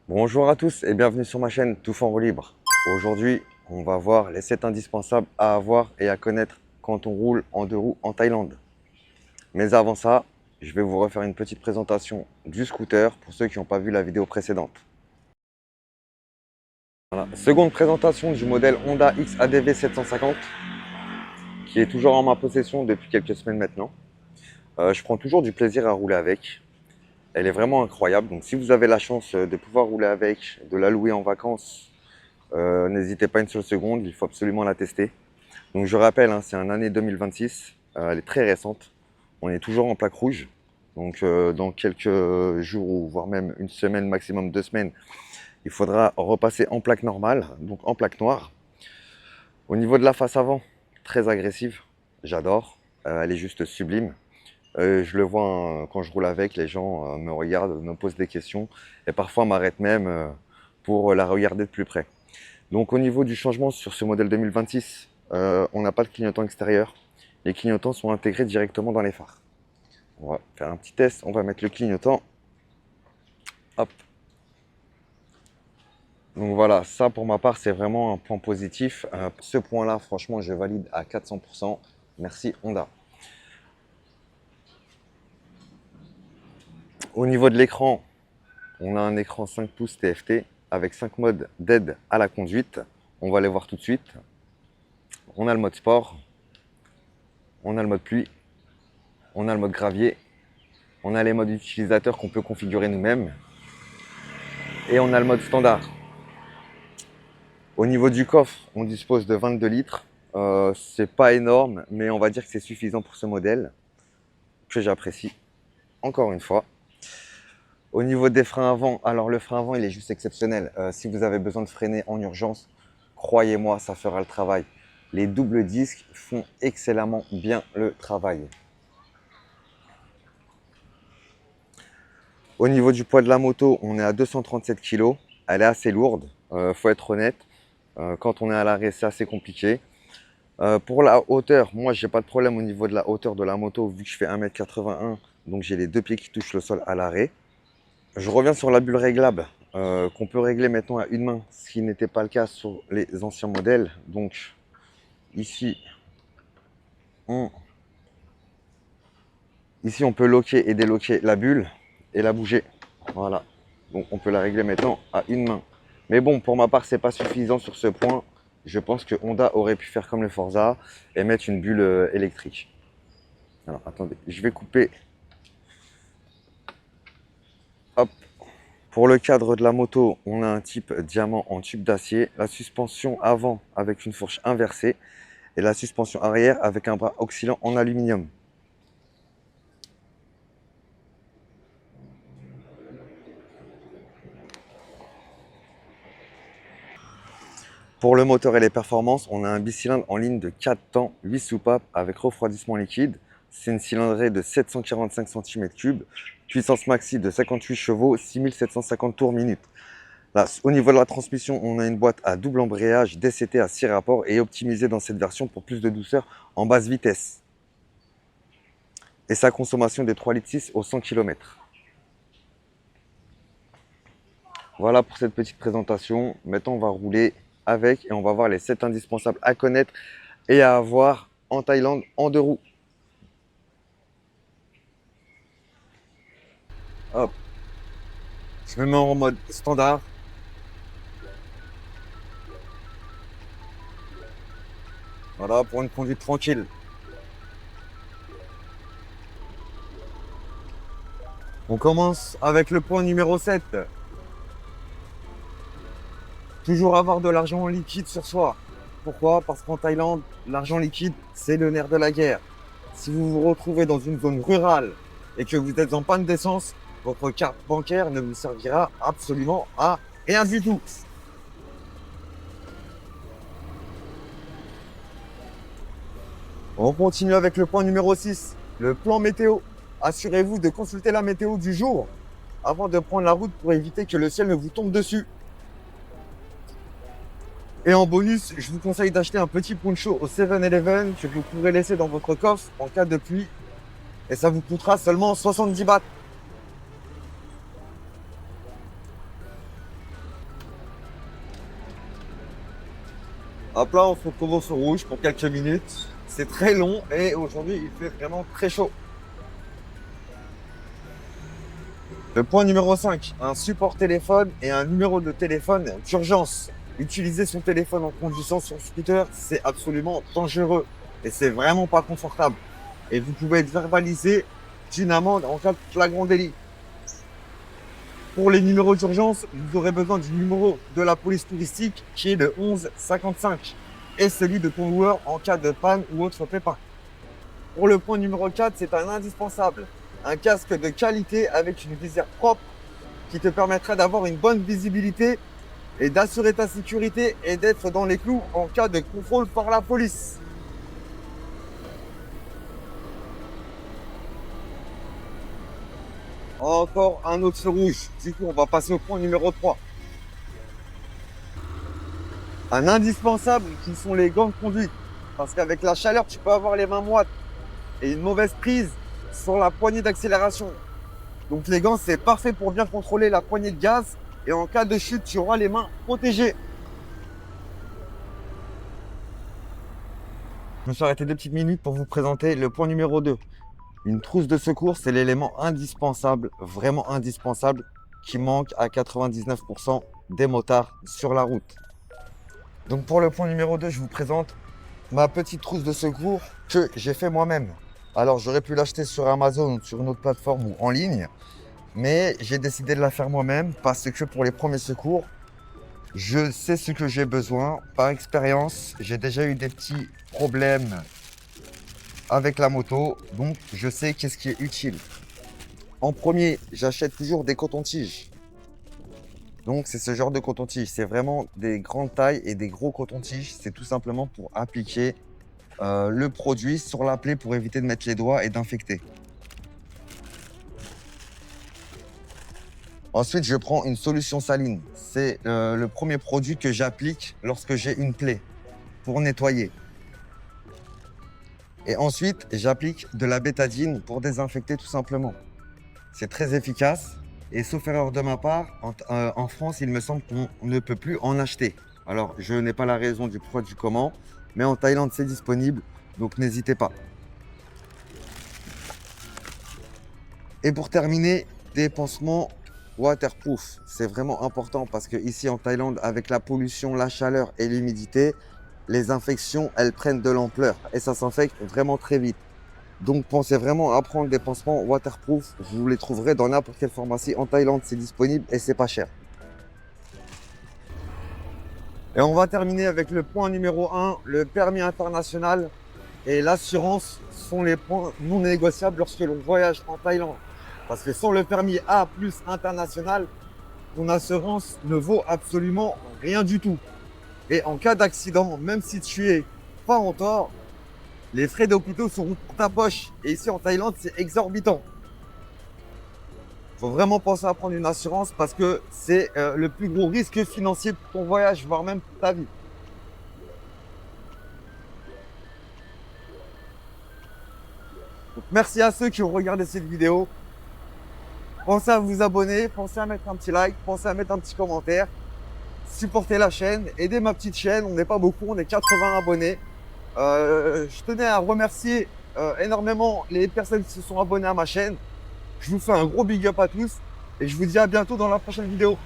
Bonjour à tous et bienvenue sur ma chaîne Tout en roue libre. Aujourd'hui, on va voir les 7 indispensables à avoir et à connaître quand on roule en deux roues en Thaïlande. Mais avant ça, je vais vous refaire une petite présentation du scooter pour ceux qui n'ont pas vu la vidéo précédente. Voilà. Seconde présentation du modèle Honda XADV 750 qui est toujours en ma possession depuis quelques semaines maintenant. Je prends toujours du plaisir à rouler avec. Elle est vraiment incroyable. Donc si vous avez la chance de pouvoir rouler avec, de la louer en vacances, n'hésitez pas une seule seconde, il faut absolument la tester. Donc je rappelle, hein, c'est une année 2026, elle est très récente. On est toujours en plaque rouge. Donc dans quelques jours ou voire même une semaine, maximum 2 semaines, il faudra repasser en plaque normale, donc en plaque noire. Au niveau de la face avant, très agressive, j'adore. Elle est juste sublime. Je le vois hein, quand je roule avec, les gens me regardent, me posent des questions et parfois m'arrêtent même pour la regarder de plus près. Donc au niveau du changement sur ce modèle 2026, on n'a pas de clignotant extérieur. Les clignotants sont intégrés directement dans les phares. On va faire un petit test, on va mettre le clignotant. Hop. Donc voilà, ça pour ma part c'est vraiment un point positif. Ce point-là, franchement, je valide à 400%. Merci Honda. Au niveau de l'écran, on a un écran 5 pouces TFT avec 5 modes d'aide à la conduite. On va les voir tout de suite. On a le mode sport, on a le mode pluie, on a le mode gravier, on a les modes utilisateurs qu'on peut configurer nous-mêmes et on a le mode standard. Au niveau du coffre, on dispose de 22 litres. C'est pas énorme, mais on va dire que c'est suffisant pour ce modèle que j'apprécie encore une fois. Au niveau des freins avant, alors le frein avant il est juste exceptionnel. Si vous avez besoin de freiner en urgence, croyez-moi, ça fera le travail. Les doubles disques font excellemment bien le travail. Au niveau du poids de la moto, on est à 237 kg. Elle est assez lourde, faut être honnête. Quand on est à l'arrêt, c'est assez compliqué. Pour la hauteur, moi j'ai pas de problème au niveau de la hauteur de la moto vu que je fais 1m81, donc j'ai les deux pieds qui touchent le sol à l'arrêt. Je reviens sur la bulle réglable qu'on peut régler maintenant à une main, ce qui n'était pas le cas sur les anciens modèles. Donc ici on peut loquer et déloquer la bulle et la bouger. Voilà. Donc on peut la régler maintenant à une main. Mais bon, pour ma part, c'est pas suffisant sur ce point. Je pense que Honda aurait pu faire comme le Forza et mettre une bulle électrique. Alors attendez, je vais couper. Hop. Pour le cadre de la moto, on a un type diamant en tube d'acier. La suspension avant avec une fourche inversée et la suspension arrière avec un bras oscillant en aluminium. Pour le moteur et les performances, on a un bicylindre en ligne de 4 temps, 8 soupapes avec refroidissement liquide. C'est une cylindrée de 745 cm3, puissance maxi de 58 chevaux, 6750 tours minute. Là, au niveau de la transmission, on a une boîte à double embrayage DCT à 6 rapports et optimisée dans cette version pour plus de douceur en basse vitesse. Et sa consommation des 3,6 litres au 100 km. Voilà pour cette petite présentation. Maintenant, on va rouler avec et on va voir les 7 indispensables à connaître et à avoir en Thaïlande en deux roues. Hop. Je me mets en mode standard. Voilà, pour une conduite tranquille. On commence avec le point numéro 7. Toujours avoir de l'argent liquide sur soi. Pourquoi? Parce qu'en Thaïlande, l'argent liquide, c'est le nerf de la guerre. Si vous vous retrouvez dans une zone rurale et que vous êtes en panne d'essence, votre carte bancaire ne vous servira absolument à rien du tout. On continue avec le point numéro 6, le plan météo. Assurez-vous de consulter la météo du jour avant de prendre la route pour éviter que le ciel ne vous tombe dessus. Et en bonus, je vous conseille d'acheter un petit poncho au 7-Eleven que vous pourrez laisser dans votre coffre en cas de pluie. Et ça vous coûtera seulement 70 bahts. Hop là, on se retrouve au feu rouge pour quelques minutes. C'est très long et aujourd'hui, il fait vraiment très chaud. Le point numéro 5, un support téléphone et un numéro de téléphone d'urgence. Utiliser son téléphone en conduisant sur scooter, c'est absolument dangereux et c'est vraiment pas confortable. Et vous pouvez être verbalisé d'une amende en cas de flagrant délit. Pour les numéros d'urgence, vous aurez besoin du numéro de la police touristique qui est le 11 55 et celui de ton loueur en cas de panne ou autre pépin. Pour le point numéro 4, c'est un indispensable. Un casque de qualité avec une visière propre qui te permettra d'avoir une bonne visibilité et d'assurer ta sécurité et d'être dans les clous en cas de contrôle par la police. Encore un autre feu rouge. Du coup, on va passer au point numéro 3. Un indispensable qui sont les gants de conduite. Parce qu'avec la chaleur, tu peux avoir les mains moites et une mauvaise prise sur la poignée d'accélération. Donc les gants, c'est parfait pour bien contrôler la poignée de gaz et en cas de chute, tu auras les mains protégées. Je me suis arrêté 2 petites minutes pour vous présenter le point numéro 2. Une trousse de secours, c'est l'élément indispensable, vraiment indispensable, qui manque à 99% des motards sur la route. Donc pour le point numéro 2, je vous présente ma petite trousse de secours que j'ai fait moi-même. Alors j'aurais pu l'acheter sur Amazon ou sur une autre plateforme ou en ligne, mais j'ai décidé de la faire moi-même parce que pour les premiers secours, je sais ce que j'ai besoin. Par expérience, j'ai déjà eu des petits problèmes avec la moto, donc je sais qu'est-ce qui est utile. En premier, j'achète toujours des cotons-tiges. Donc c'est ce genre de coton-tige, c'est vraiment des grandes tailles et des gros cotons-tiges. C'est tout simplement pour appliquer le produit sur la plaie pour éviter de mettre les doigts et d'infecter. Ensuite, je prends une solution saline. C'est le premier produit que j'applique lorsque j'ai une plaie pour nettoyer. Et ensuite, j'applique de la bétadine pour désinfecter tout simplement. C'est très efficace. Et sauf erreur de ma part, en France, il me semble qu'on ne peut plus en acheter. Alors, je n'ai pas la raison du pourquoi du comment, mais en Thaïlande, c'est disponible, donc n'hésitez pas. Et pour terminer, des pansements waterproof. C'est vraiment important parce que ici en Thaïlande, avec la pollution, la chaleur et l'humidité, les infections, elles prennent de l'ampleur et ça s'infecte vraiment très vite. Donc pensez vraiment à prendre des pansements waterproof. Vous les trouverez dans n'importe quelle pharmacie en Thaïlande, c'est disponible et c'est pas cher. Et on va terminer avec le point numéro 1, le permis international et l'assurance sont les points non négociables lorsque l'on voyage en Thaïlande. Parce que sans le permis A+ international, ton assurance ne vaut absolument rien du tout. Et en cas d'accident, même si tu es pas en tort, les frais d'hôpitaux seront pour ta poche. Et ici en Thaïlande, c'est exorbitant. Il faut vraiment penser à prendre une assurance parce que c'est le plus gros risque financier pour ton voyage, voire même pour ta vie. Donc, merci à ceux qui ont regardé cette vidéo. Pensez à vous abonner, pensez à mettre un petit like, pensez à mettre un petit commentaire. Supportez la chaîne, aidez ma petite chaîne. On n'est pas beaucoup, on est 80 abonnés. Je tenais à remercier énormément les personnes qui se sont abonnées à ma chaîne. Je vous fais un gros big up à tous et je vous dis à bientôt dans la prochaine vidéo.